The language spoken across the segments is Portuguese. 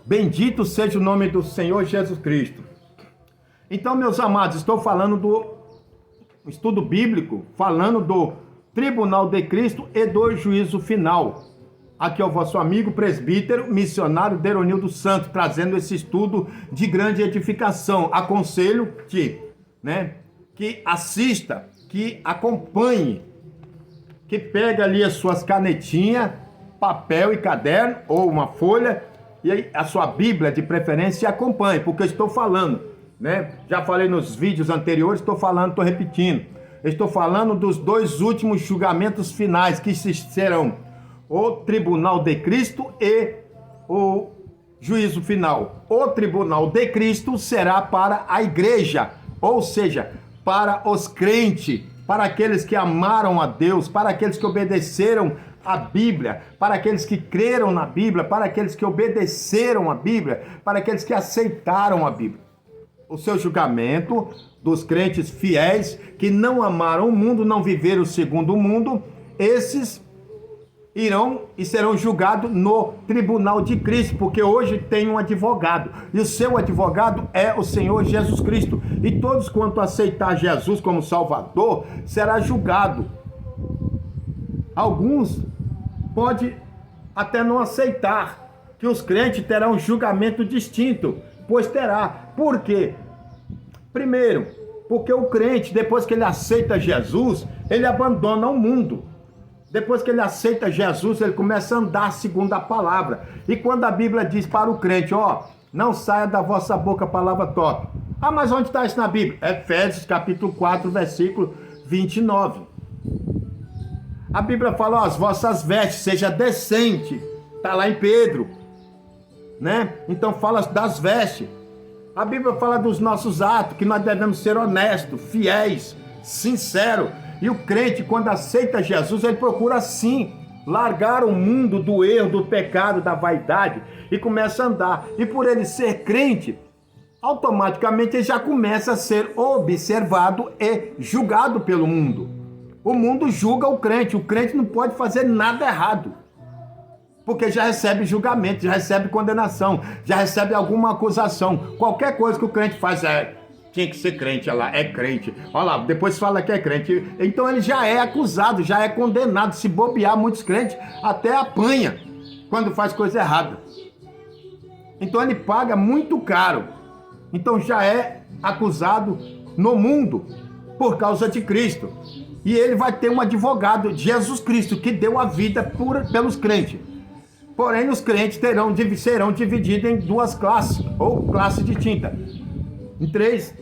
Bendito seja o nome do Senhor Jesus Cristo. Então, meus amados, estou falando do estudo bíblico, falando do tribunal de Cristo e do juízo final. Aqui é o vosso amigo presbítero, missionário Deronildo Santos, trazendo esse estudo de grande edificação. Aconselho que assista, que acompanhe, que pegue ali as suas canetinhas, papel e caderno, ou uma folha, e aí a sua Bíblia de preferência, e acompanhe, porque eu estou falando, já falei nos vídeos anteriores, estou repetindo. Estou falando dos dois últimos julgamentos finais, que serão o tribunal de Cristo e o juízo final. O tribunal de Cristo será para a igreja, ou seja, para os crentes, para aqueles que amaram a Deus, para aqueles que obedeceram a Bíblia, para aqueles que creram na Bíblia, para aqueles que obedeceram a Bíblia, para aqueles que aceitaram a Bíblia. O seu julgamento dos crentes fiéis que não amaram o mundo, não viveram segundo o mundo, esses irão e serão julgados no tribunal de Cristo, porque hoje tem um advogado, e o seu advogado é o Senhor Jesus Cristo, e todos quanto aceitar Jesus como Salvador, será julgado. Alguns podem até não aceitar, que os crentes terão um julgamento distinto, pois terá. Por quê? Primeiro, porque o crente, depois que ele aceita Jesus, ele abandona o mundo. Depois que ele aceita Jesus, ele começa a andar segundo a palavra. E quando a Bíblia diz para o crente, não saia da vossa boca a palavra torpe. Ah, mas onde está isso na Bíblia? Efésios capítulo 4, versículo 29. A Bíblia fala, as vossas vestes, seja decente. Está lá em Pedro. Então fala das vestes. A Bíblia fala dos nossos atos, que nós devemos ser honestos, fiéis, sinceros. E o crente, quando aceita Jesus, ele procura sim largar o mundo do erro, do pecado, da vaidade e começa a andar. E por ele ser crente, automaticamente ele já começa a ser observado e julgado pelo mundo. O mundo julga o crente não pode fazer nada errado, porque já recebe julgamento, já recebe condenação, já recebe alguma acusação. Qualquer coisa que o crente faz tinha que ser crente, olha lá, é crente. Olha lá, depois fala que é crente. Então ele já é acusado, já é condenado. Se bobear, muitos crentes até apanha quando faz coisa errada. Então ele paga muito caro. Então já é acusado no mundo por causa de Cristo. E ele vai ter um advogado, Jesus Cristo, que deu a vida pelos crentes. Porém, os crentes serão divididos em duas classes, ou classe distinta. Em três,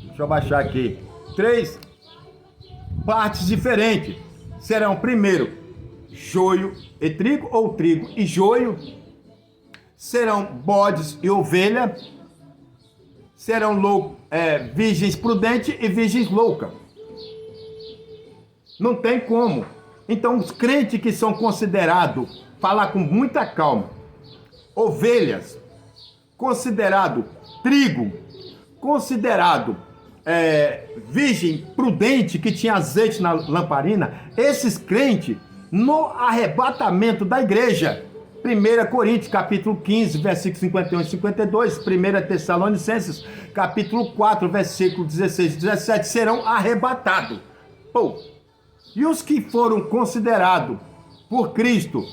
deixa eu baixar aqui, 3 partes diferentes. Serão, primeiro, joio e trigo, ou trigo e joio. Serão bodes e ovelha. Serão virgens prudentes e virgens loucas. Não tem como. Então, os crentes que são considerados, falar com muita calma, ovelhas, considerado trigo, considerado virgem prudente, que tinha azeite na lamparina, esses crentes, no arrebatamento da igreja, 1 Coríntios, capítulo 15, versículos 51 e 52, 1 Tessalonicenses, capítulo 4, versículo 16 e 17, serão arrebatados. E os que foram considerados por Cristo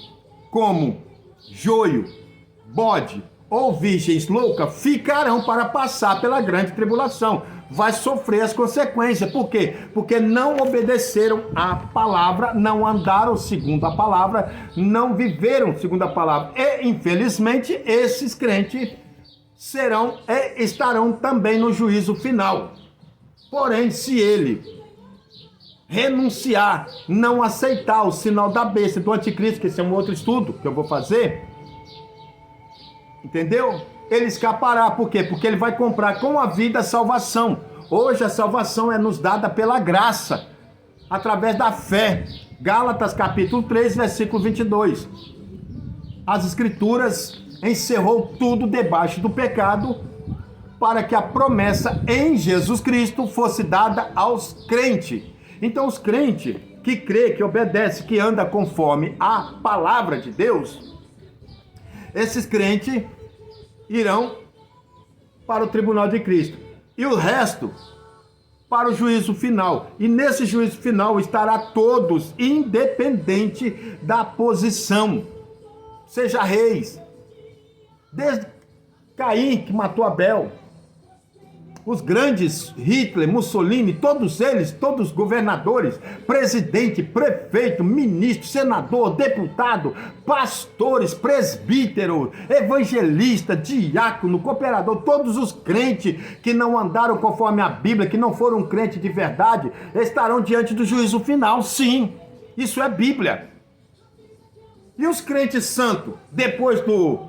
como joio, bode ou virgens loucas, ficarão para passar pela grande tribulação. Vai sofrer as consequências. Por quê? Porque não obedeceram a palavra, não andaram segundo a palavra, não viveram segundo a palavra. E, infelizmente, esses crentes estarão também no juízo final. Porém, se ele renunciar, não aceitar o sinal da besta do anticristo, que esse é um outro estudo que eu vou fazer, entendeu? Ele escapará. Por quê? Porque ele vai comprar com a vida a salvação. Hoje a salvação é nos dada pela graça, através da fé. Gálatas capítulo 3, versículo 22. As escrituras encerrou tudo debaixo do pecado, para que a promessa em Jesus Cristo fosse dada aos crentes. Então os crentes que crê, que obedece, que anda conforme a palavra de Deus, esses crentes irão para o tribunal de Cristo. E o resto para o juízo final. E nesse juízo final estará todos, independente da posição. Seja reis. Desde Caim, que matou Abel. Os grandes, Hitler, Mussolini, todos eles, todos governadores, presidente, prefeito, ministro, senador, deputado, pastores, presbítero, evangelista, diácono, cooperador, todos os crentes que não andaram conforme a Bíblia, que não foram crentes de verdade, estarão diante do juízo final, sim. Isso é Bíblia. E os crentes santos, depois do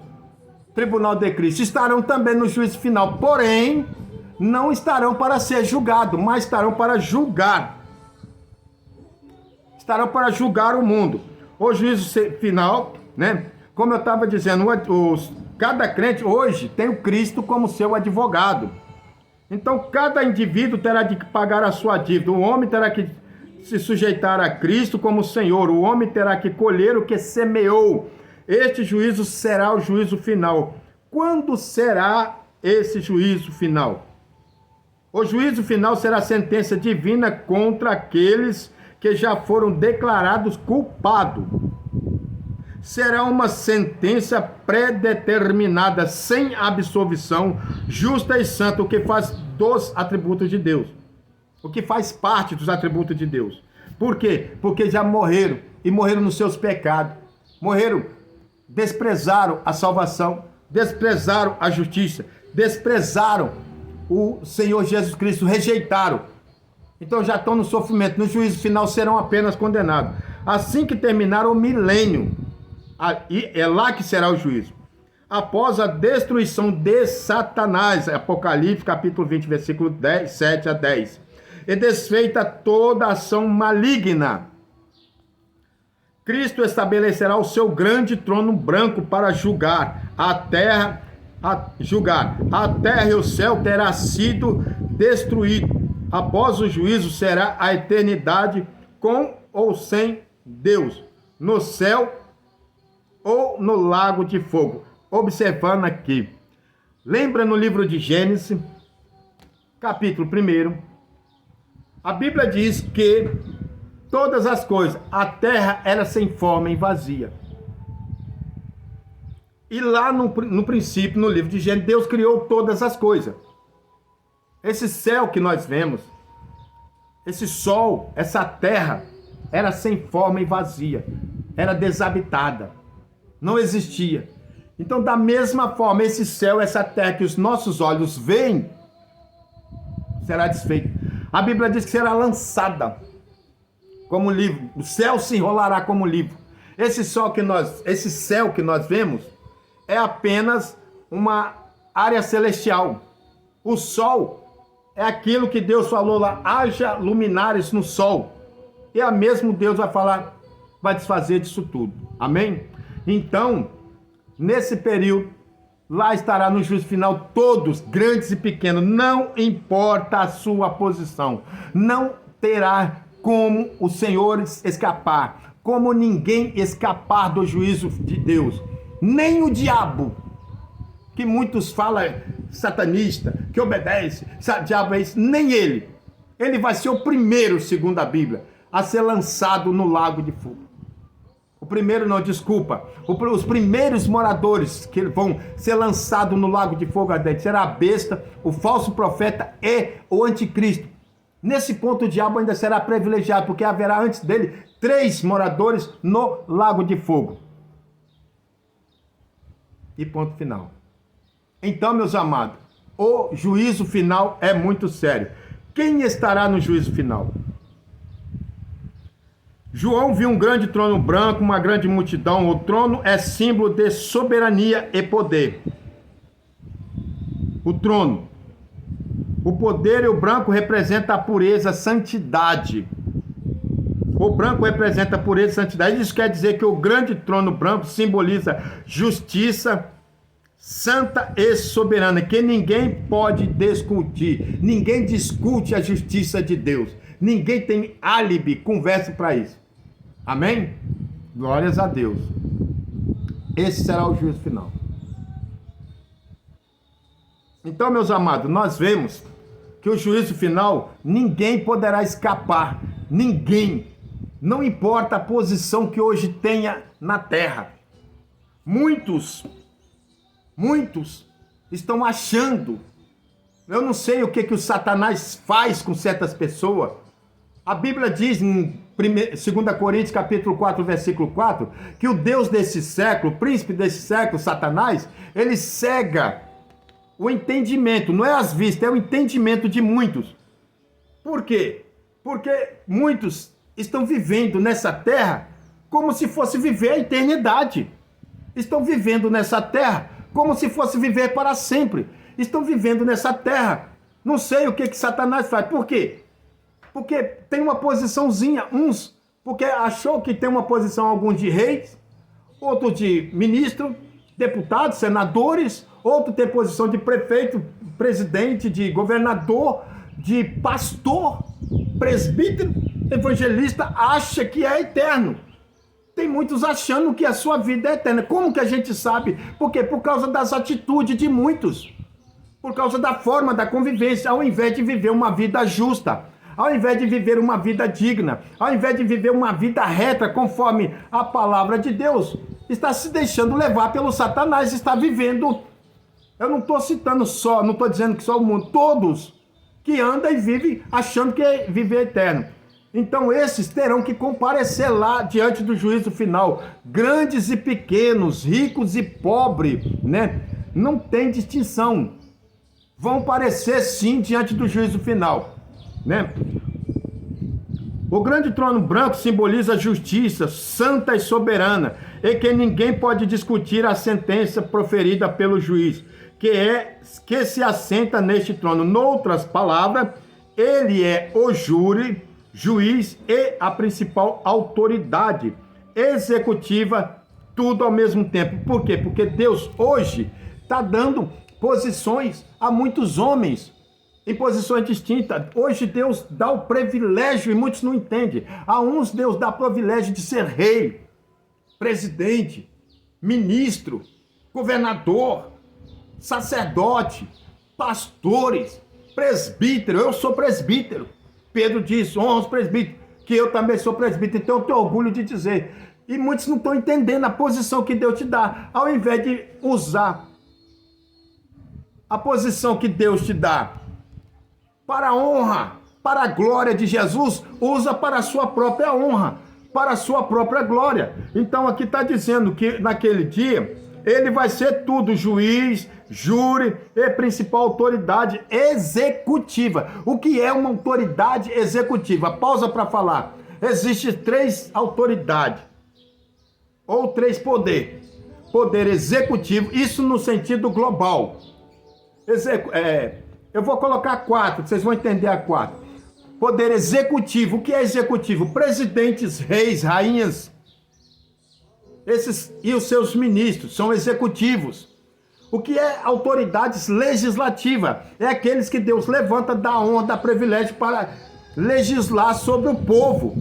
tribunal de Cristo, estarão também no juízo final, porém não estarão para ser julgado, mas estarão para julgar. Estarão para julgar o mundo. O juízo final, né? Como eu estava dizendo, cada crente hoje tem o Cristo como seu advogado. Então, cada indivíduo terá de pagar a sua dívida. O homem terá que se sujeitar a Cristo como Senhor. O homem terá que colher o que semeou. Este juízo será o juízo final. Quando será esse juízo final? O juízo final será a sentença divina contra aqueles que já foram declarados culpados. Será uma sentença predeterminada, sem absolvição, justa e santa, o que faz dos atributos de Deus. O que faz parte dos atributos de Deus. Por quê? Porque já morreram, e morreram nos seus pecados. Morreram, desprezaram a salvação, desprezaram a justiça, desprezaram o Senhor Jesus Cristo, rejeitaram. Então já estão no sofrimento. No juízo final serão apenas condenados. Assim que terminar o milênio, é lá que será o juízo. Após a destruição de Satanás, Apocalipse capítulo 20, versículo 7 a 10. E desfeita toda ação maligna, Cristo estabelecerá o seu grande trono branco para julgar a terra. A terra e o céu terá sido destruído. Após o juízo será a eternidade com ou sem Deus, no céu ou no lago de fogo. Observando aqui, lembra no livro de Gênesis, capítulo 1, a Bíblia diz que todas as coisas, a terra era sem forma e vazia. E lá no princípio, no livro de Gênesis, Deus criou todas as coisas. Esse céu que nós vemos, esse sol, essa terra, era sem forma e vazia. Era desabitada. Não existia. Então, da mesma forma, esse céu, essa terra que os nossos olhos veem, será desfeito. A Bíblia diz que será lançada como livro. O céu se enrolará como livro. Esse céu que nós vemos é apenas uma área celestial. O sol é aquilo que Deus falou lá, haja luminares no sol. E a mesmo Deus vai falar, vai desfazer disso tudo. Amém? Então, nesse período, lá estará no juízo final todos, grandes e pequenos, não importa a sua posição. Não terá como o Senhor escapar, como ninguém escapar do juízo de Deus. Nem o diabo, que muitos falam satanista, que obedece, diabo é isso, nem ele. Ele vai ser o primeiro, segundo a Bíblia, a ser lançado no lago de fogo. O primeiro não, desculpa. Os primeiros moradores que vão ser lançados no lago de fogo ardente será a besta, o falso profeta e o anticristo. Nesse ponto o diabo ainda será privilegiado, porque haverá antes dele 3 moradores no lago de fogo. E ponto final. Então, meus amados, o juízo final é muito sério. Quem estará no juízo final? João viu um grande trono branco, uma grande multidão. O trono é símbolo de soberania e poder. O trono. O poder e o branco representam a pureza, a santidade. O branco representa a pureza e santidade. Isso quer dizer que o grande trono branco simboliza justiça santa e soberana, que ninguém pode discutir. Ninguém discute a justiça de Deus. Ninguém tem álibi, conversa para isso. Amém? Glórias a Deus. Esse será o juízo final. Então, meus amados, nós vemos que o juízo final, ninguém poderá escapar. Ninguém. Não importa a posição que hoje tenha na terra. Muitos estão achando. Eu não sei o que o Satanás faz com certas pessoas. A Bíblia diz em 2 Coríntios capítulo 4, versículo 4, que o Deus desse século, o príncipe desse século, Satanás, ele cega o entendimento, não é as vistas, é o entendimento de muitos. Por quê? Porque muitos estão vivendo nessa terra como se fosse viver a eternidade. Estão vivendo nessa terra como se fosse viver para sempre. Estão vivendo nessa terra. Não sei o que Satanás faz. Por quê? Porque tem uma posiçãozinha, uns, porque achou que tem uma posição, alguns de reis, outro de ministro, deputados, senadores, outro tem posição de prefeito, presidente, de governador, de pastor, presbítero, evangelista, acha que é eterno. Tem muitos achando que a sua vida é eterna. Como que a gente sabe? Por quê? Por causa das atitudes de muitos. Por causa da forma da convivência, ao invés de viver uma vida justa, ao invés de viver uma vida digna, ao invés de viver uma vida reta, conforme a palavra de Deus, está se deixando levar pelo Satanás, está vivendo. Eu não estou citando só, não estou dizendo que só o mundo, todos que andam e vivem achando que é viver eterno. Então esses terão que comparecer lá diante do juízo final, grandes e pequenos, ricos e pobres, né? Não tem distinção. Vão parecer sim diante do juízo final, né? O grande trono branco simboliza a justiça santa e soberana, e que ninguém pode discutir a sentença proferida pelo juiz, que se assenta neste trono. Noutras palavras, ele é o júri, juiz e a principal autoridade executiva, tudo ao mesmo tempo. Por quê? Porque Deus hoje está dando posições a muitos homens em posições distintas. Hoje Deus dá o privilégio, e muitos não entendem. A uns Deus dá o privilégio de ser rei, presidente, ministro, governador, sacerdote, pastores, presbítero. Eu sou presbítero. Pedro diz, honra os presbíteros, que eu também sou presbítero, então eu tenho orgulho de dizer. E muitos não estão entendendo a posição que Deus te dá. Ao invés de usar a posição que Deus te dá para a honra, para a glória de Jesus, usa para a sua própria honra, para a sua própria glória. Então aqui está dizendo que naquele dia ele vai ser tudo, juiz, júri e principal autoridade executiva. O que é uma autoridade executiva? Pausa para falar. Existem 3 autoridades, ou 3 poderes. Poder executivo, isso no sentido global. Eu vou colocar 4, vocês vão entender a 4. Poder executivo, o que é executivo? Presidentes, reis, rainhas, esses e os seus ministros são executivos. O que é autoridades legislativas? É aqueles que Deus levanta da honra, da privilégio para legislar sobre o povo.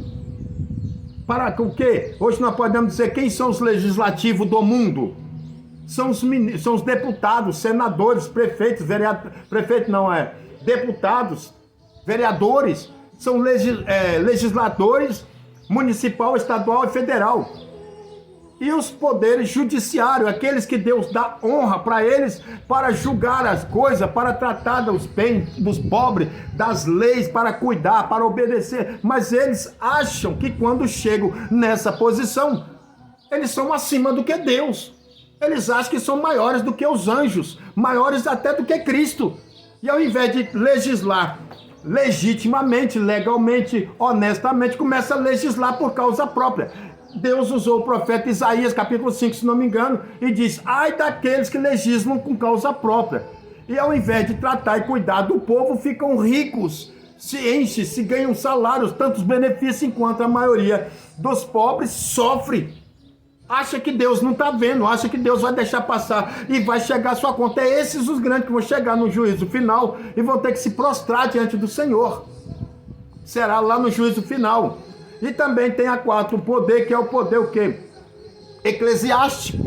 Para o quê? Hoje nós podemos dizer quem são os legislativos do mundo. São os deputados, senadores, prefeitos, deputados, vereadores, são legisladores municipal, estadual e federal. E os poderes judiciários, aqueles que Deus dá honra para eles, para julgar as coisas, para tratar dos bens dos pobres, das leis, para cuidar, para obedecer. Mas eles acham que quando chegam nessa posição, eles são acima do que Deus. Eles acham que são maiores do que os anjos, maiores até do que Cristo. E ao invés de legislar legitimamente, legalmente, honestamente, começa a legislar por causa própria. Deus usou o profeta Isaías, capítulo 5, se não me engano, e diz, ai daqueles que legislam com causa própria. E ao invés de tratar e cuidar do povo, ficam ricos, se enchem, se ganham salários, tantos benefícios, enquanto a maioria dos pobres sofre. Acha que Deus não está vendo, acha que Deus vai deixar passar e vai chegar a sua conta. É esses os grandes que vão chegar no juízo final e vão ter que se prostrar diante do Senhor. Será lá no juízo final. E também tem a 4, o poder, que é o poder o quê? Eclesiástico.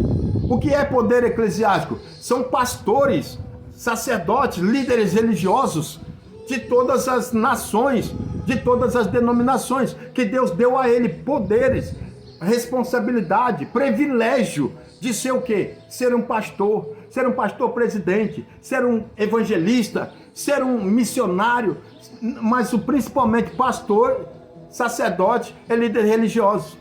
O que é poder eclesiástico? São pastores, sacerdotes, líderes religiosos de todas as nações, de todas as denominações, que Deus deu a ele poderes, responsabilidade, privilégio de ser o quê? Ser um pastor presidente, ser um evangelista, ser um missionário, mas principalmente pastor, sacerdote e líder religioso.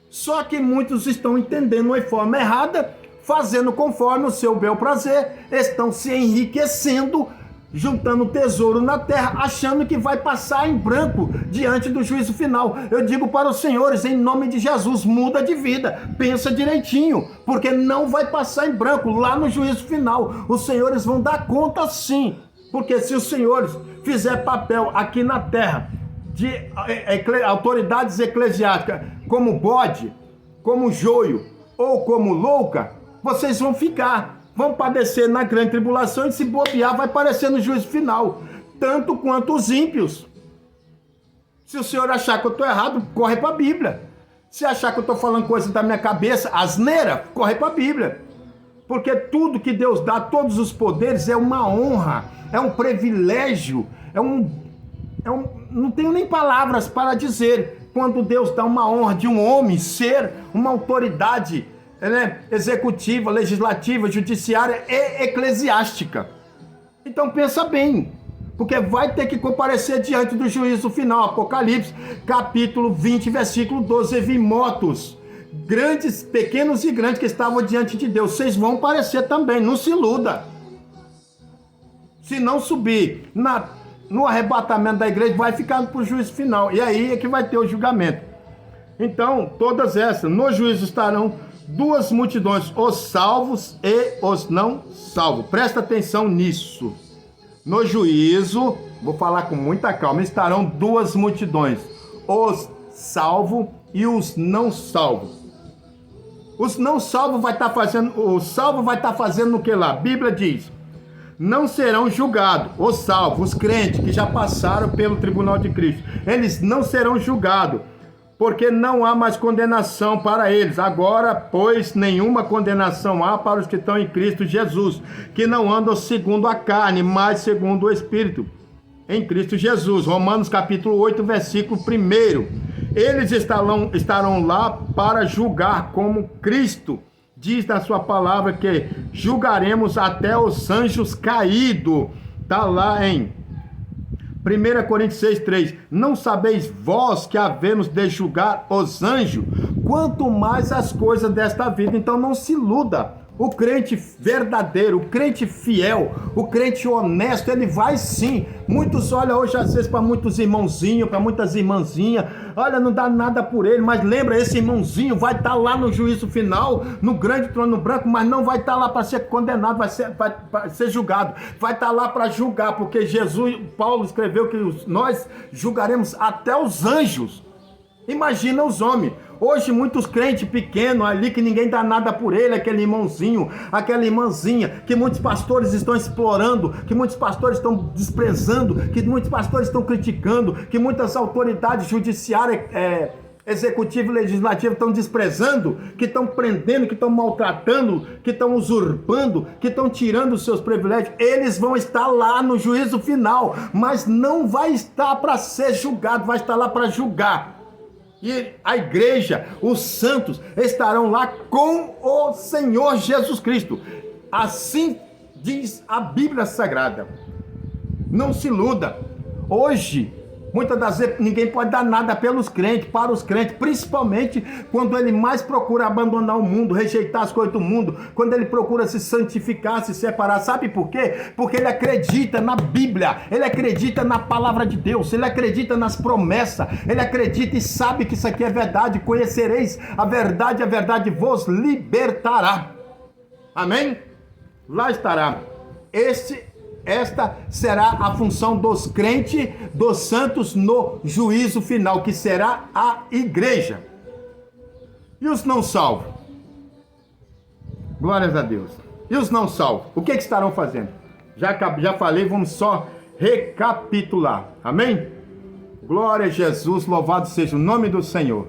Só que muitos estão entendendo de forma errada, fazendo conforme o seu bel prazer, estão se enriquecendo, juntando tesouro na terra, achando que vai passar em branco diante do juízo final. Eu digo para os senhores, em nome de Jesus, muda de vida, pensa direitinho, porque não vai passar em branco lá no juízo final. Os senhores vão dar conta sim, porque se os senhores fizer papel aqui na terra de autoridades eclesiásticas como bode, como joio ou como louca, vocês vão padecer na grande tribulação e se bobear vai parecer no juízo final, tanto quanto os ímpios. Se o senhor achar que eu estou errado, corre para a Bíblia. Se achar que eu estou falando coisa da minha cabeça, asneira, corre para a Bíblia. Porque tudo que Deus dá, todos os poderes, é uma honra, é um privilégio, não tenho nem palavras para dizer, quando Deus dá uma honra de um homem ser uma autoridade, né, executiva, legislativa, judiciária e eclesiástica. Então pensa bem, porque vai ter que comparecer diante do juízo final. Apocalipse, capítulo 20, versículo 12, vi motos, grandes, pequenos e grandes, que estavam diante de Deus. Vocês vão parecer também, não se iluda. Se não subir no arrebatamento da igreja, vai ficar para o juízo final, e aí é que vai ter o julgamento. Então, todas essas, no juízo estarão duas multidões, os salvos e os não salvos. Presta atenção nisso. No juízo, vou falar com muita calma, estarão duas multidões, os salvos e os não salvos. Os não salvos vai estar fazendo, o salvo vai estar fazendo o que lá? A Bíblia diz: não serão julgados. Os salvos, os crentes que já passaram pelo tribunal de Cristo, eles não serão julgados, porque não há mais condenação para eles. Agora, pois, nenhuma condenação há para os que estão em Cristo Jesus, que não andam segundo a carne, mas segundo o Espírito, em Cristo Jesus. Romanos capítulo 8, versículo 1. Eles estarão lá para julgar, como Cristo diz na sua palavra, que julgaremos até os anjos caídos. Está lá em 1 Coríntios 6,3, não sabeis vós que havemos de julgar os anjos, quanto mais as coisas desta vida. Então não se iluda. O crente verdadeiro, o crente fiel, o crente honesto, ele vai sim. Muitos olham hoje às vezes para muitos irmãozinhos, para muitas irmãzinhas, olha, não dá nada por ele, mas lembra, esse irmãozinho vai estar lá no juízo final, no grande trono branco, mas não vai estar lá para ser condenado, vai ser julgado, vai estar lá para julgar, porque Paulo escreveu que nós julgaremos até os anjos. Imagina os homens. Hoje muitos crentes pequenos ali, que ninguém dá nada por ele, aquele irmãozinho, aquela irmãzinha, que muitos pastores estão explorando, que muitos pastores estão desprezando, que muitos pastores estão criticando, que muitas autoridades judiciárias, executiva e legislativa estão desprezando, que estão prendendo, que estão maltratando, que estão usurpando, que estão tirando os seus privilégios. Eles vão estar lá no juízo final, mas não vai estar para ser julgado, vai estar lá para julgar. E a igreja, os santos, estarão lá com o Senhor Jesus Cristo. Assim diz a Bíblia Sagrada. Não se iluda. Hoje, muitas das vezes, ninguém pode dar nada pelos crentes, para os crentes, principalmente quando ele mais procura abandonar o mundo, rejeitar as coisas do mundo, quando ele procura se santificar, se separar. Sabe por quê? Porque ele acredita na Bíblia, ele acredita na palavra de Deus, ele acredita nas promessas, ele acredita e sabe que isso aqui é verdade. Conhecereis a verdade vos libertará. Amém? Lá estará. Esta será a função dos crentes, dos santos no juízo final, que será a igreja. E os não salvos? Glórias a Deus. E os não salvos? O que estarão fazendo? Já falei, vamos só recapitular. Amém? Glória a Jesus, louvado seja o nome do Senhor.